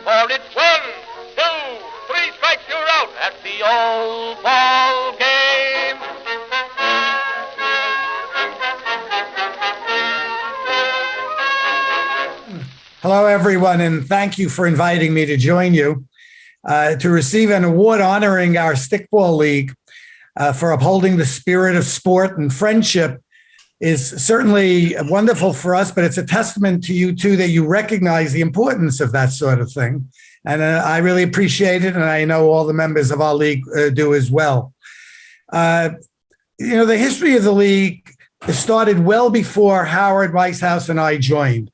for it's 1, 2, 3 strikes, you're out at the old ball game. Hello, everyone, and thank you for inviting me to join you to receive an award honoring our Stickball League for upholding the spirit of sport and friendship is certainly wonderful for us, but it's a testament to you, too, that you recognize the importance of that sort of thing. And I really appreciate it, and I know all the members of our league do as well. The history of the league started well before Howard Weishaus and I joined.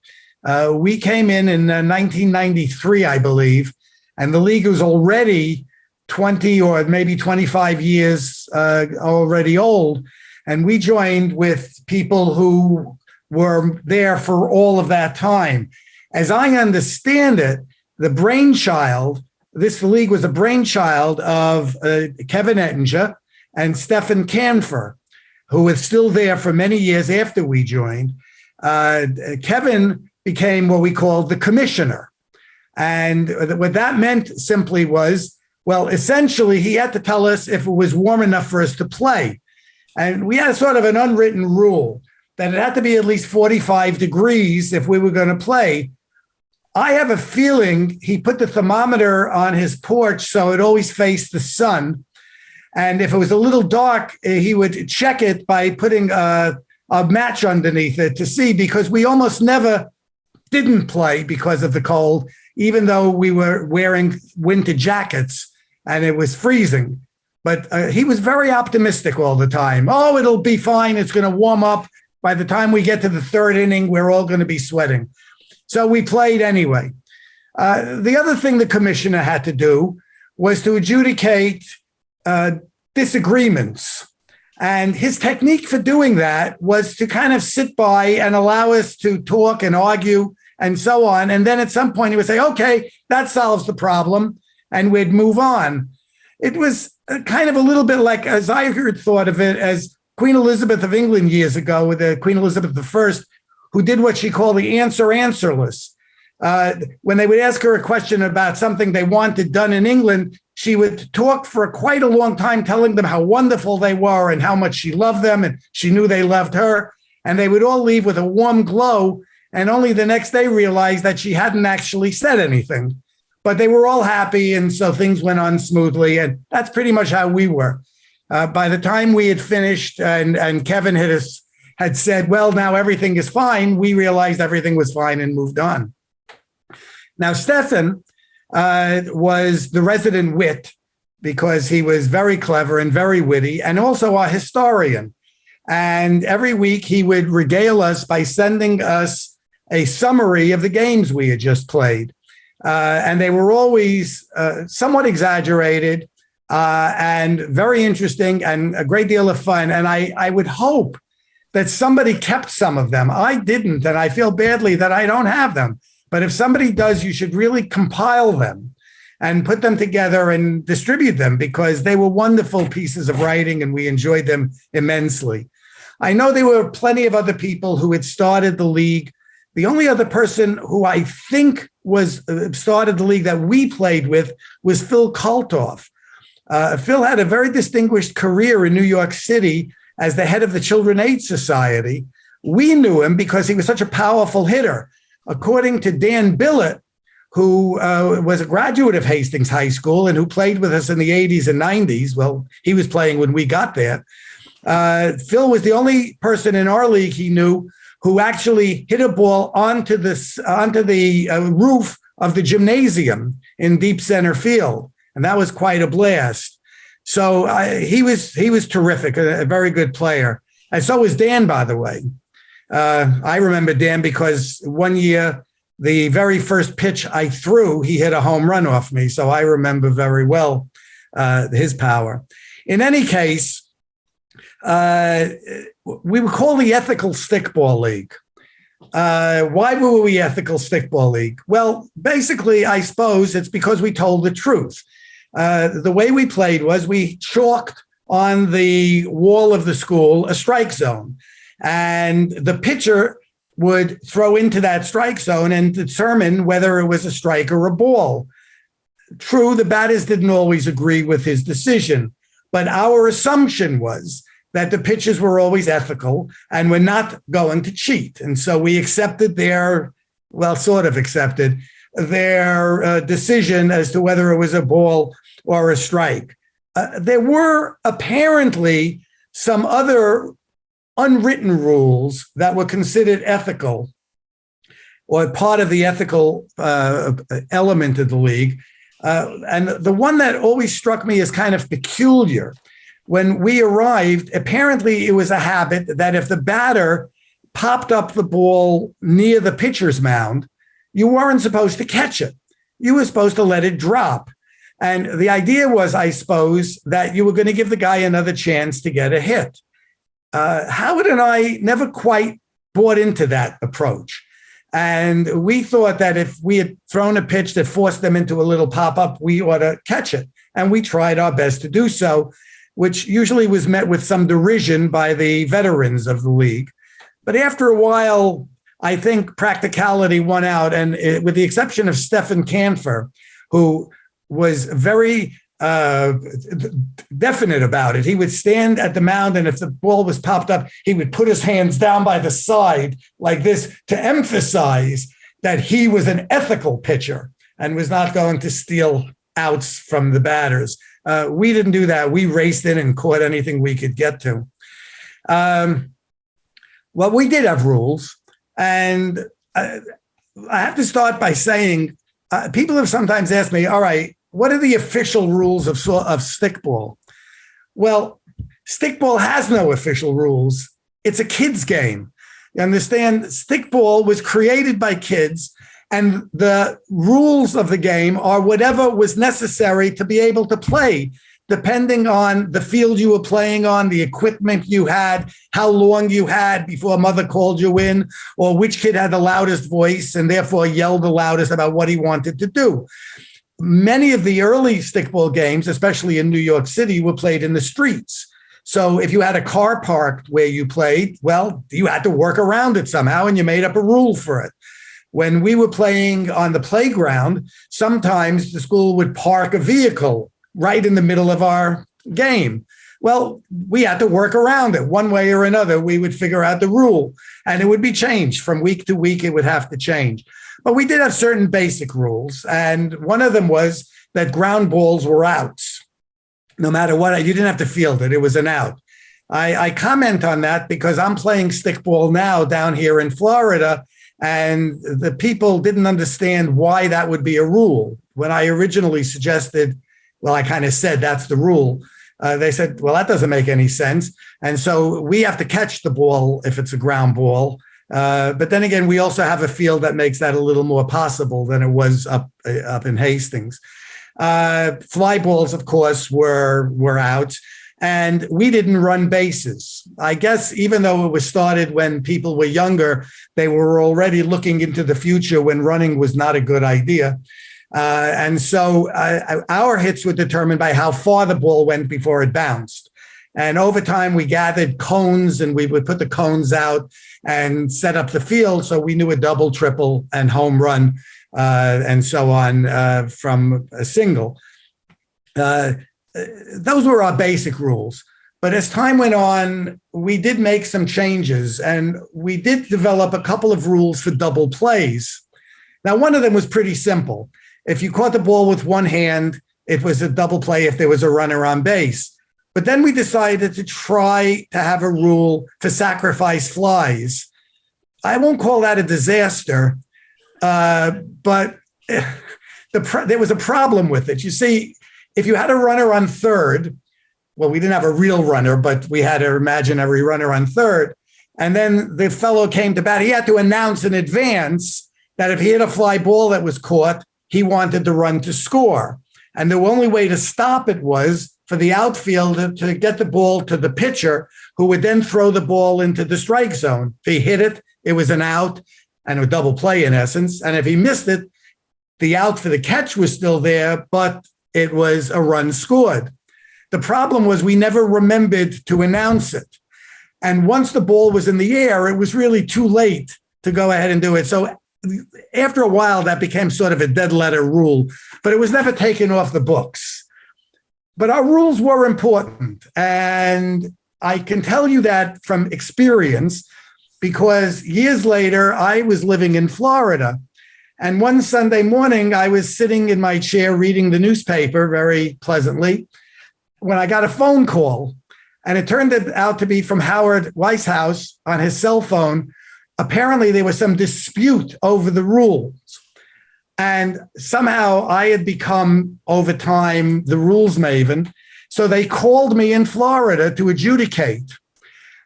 We came in 1993, I believe, and the league was already 20 or maybe 25 years already old. And we joined with people who were there for all of that time. As I understand it, the league was a brainchild of Kevin Ettinger and Stefan Canfer, who was still there for many years after we joined. Kevin became what we called the commissioner. And what that meant simply was, well, essentially, he had to tell us if it was warm enough for us to play. And we had sort of an unwritten rule that it had to be at least 45 degrees if we were going to play. I have a feeling he put the thermometer on his porch so it always faced the sun. And if it was a little dark, he would check it by putting a match underneath it to see, because we almost never didn't play because of the cold, even though we were wearing winter jackets and it was freezing. But he was very optimistic all the time. Oh, it'll be fine. It's going to warm up. By the time we get to the third inning, we're all going to be sweating. So we played anyway. The other thing the commissioner had to do was to adjudicate disagreements. And his technique for doing that was to kind of sit by and allow us to talk and argue and so on. And then at some point he would say, okay, that solves the problem. And we'd move on. It was kind of a little bit like, as I thought of it, as Queen Elizabeth of England years ago with Queen Elizabeth I, who did what she called the answerless. When they would ask her a question about something they wanted done in England, she would talk for quite a long time, telling them how wonderful they were and how much she loved them, and she knew they loved her. And they would all leave with a warm glow, and only the next day realized that she hadn't actually said anything. But they were all happy, and so things went on smoothly, and that's pretty much how we were. By the time we had finished and Kevin had said, well, now everything is fine, we realized everything was fine and moved on. Now, Stefan was the resident wit because he was very clever and very witty, and also a historian. And every week he would regale us by sending us a summary of the games we had just played. And they were always somewhat exaggerated and very interesting and a great deal of fun. And I would hope that somebody kept some of them. I didn't, and I feel badly that I don't have them. But if somebody does, you should really compile them and put them together and distribute them, because they were wonderful pieces of writing and we enjoyed them immensely. I know there were plenty of other people who had started the league. The only other person who I think was started the league that we played with was Phil Koltov. Phil had a very distinguished career in New York City as the head of the Children's Aid Society. We knew him because he was such a powerful hitter. According to Dan Billett, who was a graduate of Hastings High School and who played with us in the 80s and 90s, well, he was playing when we got there. Phil was the only person in our league he knew who actually hit a ball onto the roof of the gymnasium in deep center field. And that was quite a blast. So he was terrific, a very good player. And so was Dan, by the way. I remember Dan because one year, the very first pitch I threw, he hit a home run off me. So I remember very well his power. In any case, we were called the Ethical Stickball League. Why were we Ethical Stickball League? Well, basically, I suppose it's because we told the truth. The way we played was we chalked on the wall of the school a strike zone. And the pitcher would throw into that strike zone and determine whether it was a strike or a ball. True, the batters didn't always agree with his decision, but our assumption was that the pitchers were always ethical and were not going to cheat. And so we accepted sort of accepted their decision as to whether it was a ball or a strike. There were apparently some other unwritten rules that were considered ethical or part of the ethical element of the league. And the one that always struck me as kind of peculiar, when we arrived, apparently it was a habit that if the batter popped up the ball near the pitcher's mound, you weren't supposed to catch it. You were supposed to let it drop. And the idea was, I suppose, that you were going to give the guy another chance to get a hit. Howard and I never quite bought into that approach. And we thought that if we had thrown a pitch that forced them into a little pop-up, we ought to catch it. And we tried our best to do so, which usually was met with some derision by the veterans of the league. But after a while, I think practicality won out. And with the exception of Stephen Canfer, who was very definite about it. He would stand at the mound, and if the ball was popped up, he would put his hands down by the side like this to emphasize that he was an ethical pitcher and was not going to steal outs from the batters. We didn't do that. We raced in and caught anything we could get to. Well, we did have rules, and I have to start by saying people have sometimes asked me, all right, what are the official rules of stickball? Well, stickball has no official rules. It's a kid's game. You understand? Stickball was created by kids, and the rules of the game are whatever was necessary to be able to play, depending on the field you were playing on, the equipment you had, how long you had before mother called you in, or which kid had the loudest voice and therefore yelled the loudest about what he wanted to do. Many of the early stickball games, especially in New York City, were played in the streets. So if you had a car parked where you played, well, you had to work around it somehow, and you made up a rule for it. When we were playing on the playground, sometimes the school would park a vehicle right in the middle of our game. Well, we had to work around it one way or another. We would figure out the rule, and it would be changed from week to week. It would have to change. But we did have certain basic rules, and one of them was that ground balls were outs. No matter what, you didn't have to field it. It was an out. I comment on that because I'm playing stickball now down here in Florida, and the people didn't understand why that would be a rule. When I originally suggested, well, I kind of said that's the rule. They said, well, that doesn't make any sense. And so we have to catch the ball if it's a ground ball. But then again, we also have a field that makes that a little more possible than it was up in Hastings. Fly balls, of course, were out, and we didn't run bases. I guess even though it was started when people were younger, they were already looking into the future when running was not a good idea. And so our hits were determined by how far the ball went before it bounced. And over time, we gathered cones, and we would put the cones out and set up the field so we knew a double, triple, and home run, and so on from a single. Those were our basic rules. But as time went on, we did make some changes, and we did develop a couple of rules for double plays. Now, one of them was pretty simple. If you caught the ball with one hand, it was a double play if there was a runner on base. But then we decided to try to have a rule for sacrifice flies. I won't call that a disaster, but there was a problem with it. You see, if you had a runner on third, well, we didn't have a real runner, but we had an imaginary runner on third. And then the fellow came to bat. He had to announce in advance that if he hit a fly ball that was caught, he wanted to run to score. And the only way to stop it was for the outfielder to get the ball to the pitcher, who would then throw the ball into the strike zone. If he hit it, it was an out and a double play in essence. And if he missed it, the out for the catch was still there, but it was a run scored. The problem was we never remembered to announce it. And once the ball was in the air, it was really too late to go ahead and do it. So after a while, that became sort of a dead letter rule, but it was never taken off the books. But our rules were important. And I can tell you that from experience, because years later, I was living in Florida. And one Sunday morning, I was sitting in my chair reading the newspaper very pleasantly when I got a phone call. And it turned out to be from Howard Weishaus on his cell phone. Apparently, there was some dispute over the rules. And somehow I had become, over time, the rules maven. So they called me in Florida to adjudicate.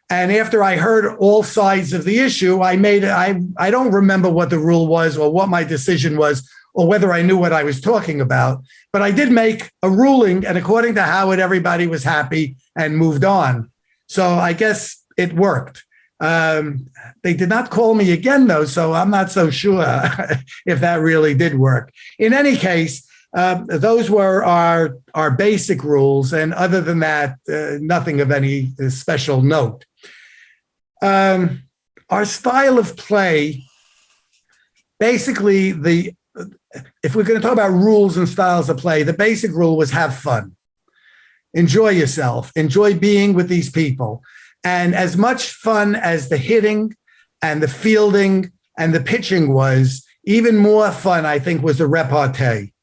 And after I heard all sides of the issue, I don't remember what the rule was or what my decision was or whether I knew what I was talking about. But I did make a ruling, and according to Howard, everybody was happy and moved on. So I guess it worked. They did not call me again, though, so I'm not so sure if that really did work. In any case, those were our basic rules. And other than that, nothing of any special note. Our style of play, basically, if we're going to talk about rules and styles of play, the basic rule was have fun. Enjoy yourself. Enjoy being with these people. And as much fun as the hitting and the fielding and the pitching was, even more fun, I think, was the repartee.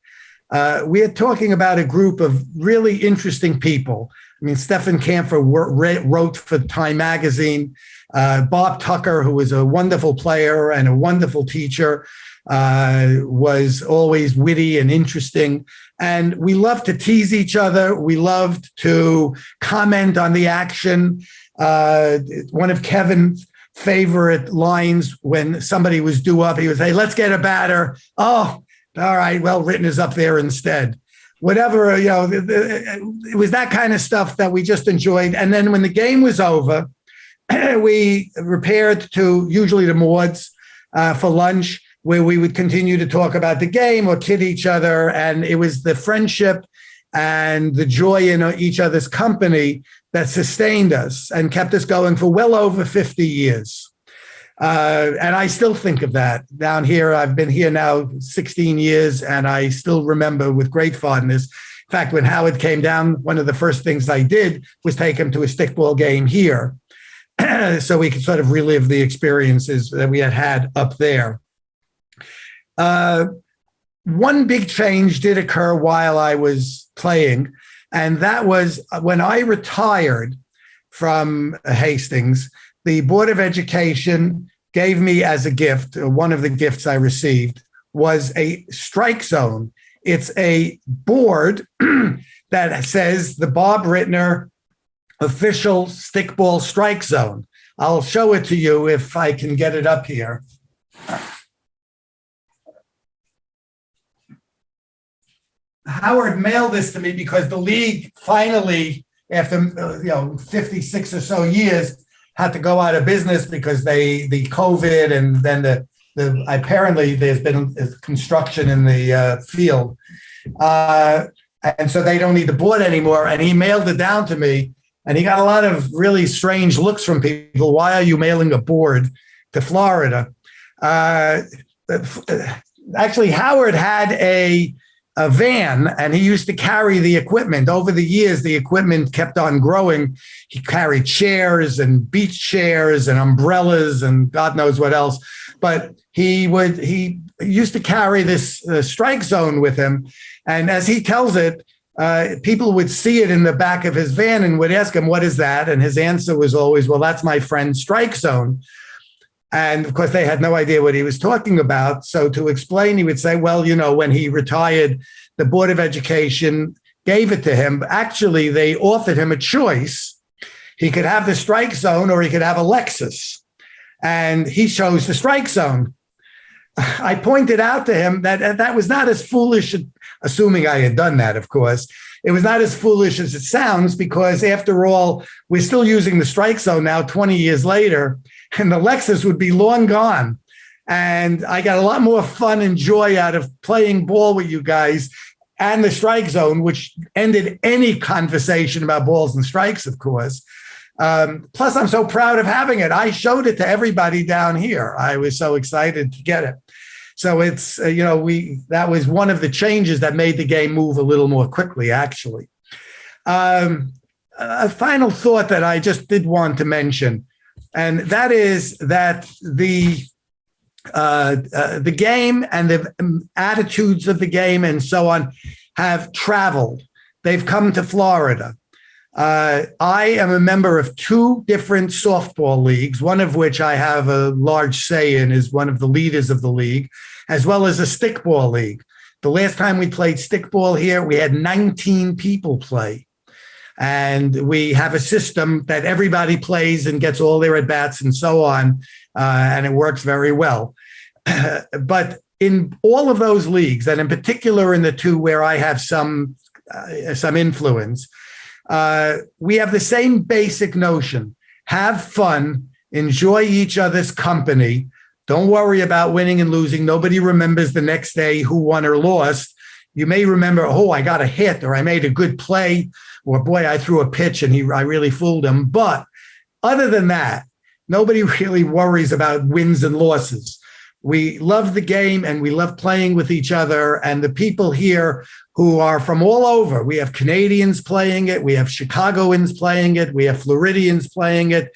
We are talking about a group of really interesting people. I mean, Stephen Camphor wrote for Time magazine. Bob Tucker, who was a wonderful player and a wonderful teacher, was always witty and interesting. And we loved to tease each other. We loved to comment on the action. One of Kevin's favorite lines when somebody was due up, he would say, "Let's get a batter." "Oh, all right, well, Rittner's up there instead." Whatever, it was that kind of stuff that we just enjoyed. And then when the game was over, we repaired to usually the Maud's for lunch, where we would continue to talk about the game or kid each other. And it was the friendship and the joy in each other's company that sustained us and kept us going for well over 50 years. And I still think of that down here. I've been here now 16 years, and I still remember with great fondness. In fact, when Howard came down, one of the first things I did was take him to a stickball game here so we could sort of relive the experiences that we had up there. One big change did occur while I was playing, and that was when I retired from Hastings. The Board of Education gave me as a gift, one of the gifts I received was a strike zone. It's a board that says the Bob Rittner official stickball strike zone. I'll show it to you if I can get it up here. Howard mailed this to me because the league finally, after 56 or so years, had to go out of business because the COVID, and then apparently there's been construction in the field. And so they don't need the board anymore. And he mailed it down to me, and he got a lot of really strange looks from people. "Why are you mailing a board to Florida?" Actually, Howard had a van, and he used to carry the equipment. Over the years, the equipment kept on growing. He carried chairs and beach chairs and umbrellas and God knows what else. But he used to carry this strike zone with him. And as he tells it, people would see it in the back of his van and would ask him, "What is that?" And his answer was always, "Well, that's my friend's strike zone." And of course, they had no idea what he was talking about. So to explain, he would say, "Well, when he retired, the Board of Education gave it to him. Actually, they offered him a choice. He could have the strike zone or he could have a Lexus. And he chose the strike zone." I pointed out to him that that was not as foolish, assuming I had done that, of course. It was not as foolish as it sounds, because after all, we're still using the strike zone now 20 years later, and the Lexus would be long gone. And I got a lot more fun and joy out of playing ball with you guys and the strike zone, which ended any conversation about balls and strikes, of course. Plus, I'm so proud of having it. I showed it to everybody down here. I was so excited to get it. So it's, that was one of the changes that made the game move a little more quickly, actually. A final thought that I just did want to mention, and that is that the game and the attitudes of the game and so on have traveled. They've come to Florida. I am a member of 2 different softball leagues, one of which I have a large say in, is one of the leaders of the league, as well as a stickball league. The last time we played stickball here, we had 19 people play. And we have a system that everybody plays and gets all their at-bats and so on, and it works very well. But in all of those leagues, and in particular in the 2 where I have some influence, we have the same basic notion: have fun, enjoy each other's company. Don't worry about winning and losing. Nobody remembers the next day who won or lost. You may remember, I got a hit, or I made a good play, or boy, I threw a pitch and I really fooled him. But other than that, nobody really worries about wins and losses. We love the game and we love playing with each other. And the people here who are from all over, we have Canadians playing it, we have Chicagoans playing it, we have Floridians playing it.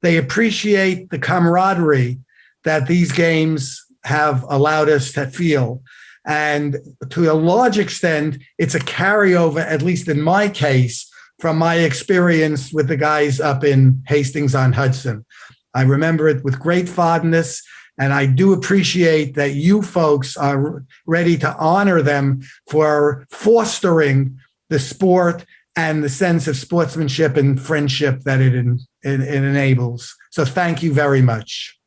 They appreciate the camaraderie that these games have allowed us to feel. And to a large extent, it's a carryover, at least in my case, from my experience with the guys up in Hastings-on-Hudson. I remember it with great fondness, and I do appreciate that you folks are ready to honor them for fostering the sport and the sense of sportsmanship and friendship that it enables. So thank you very much.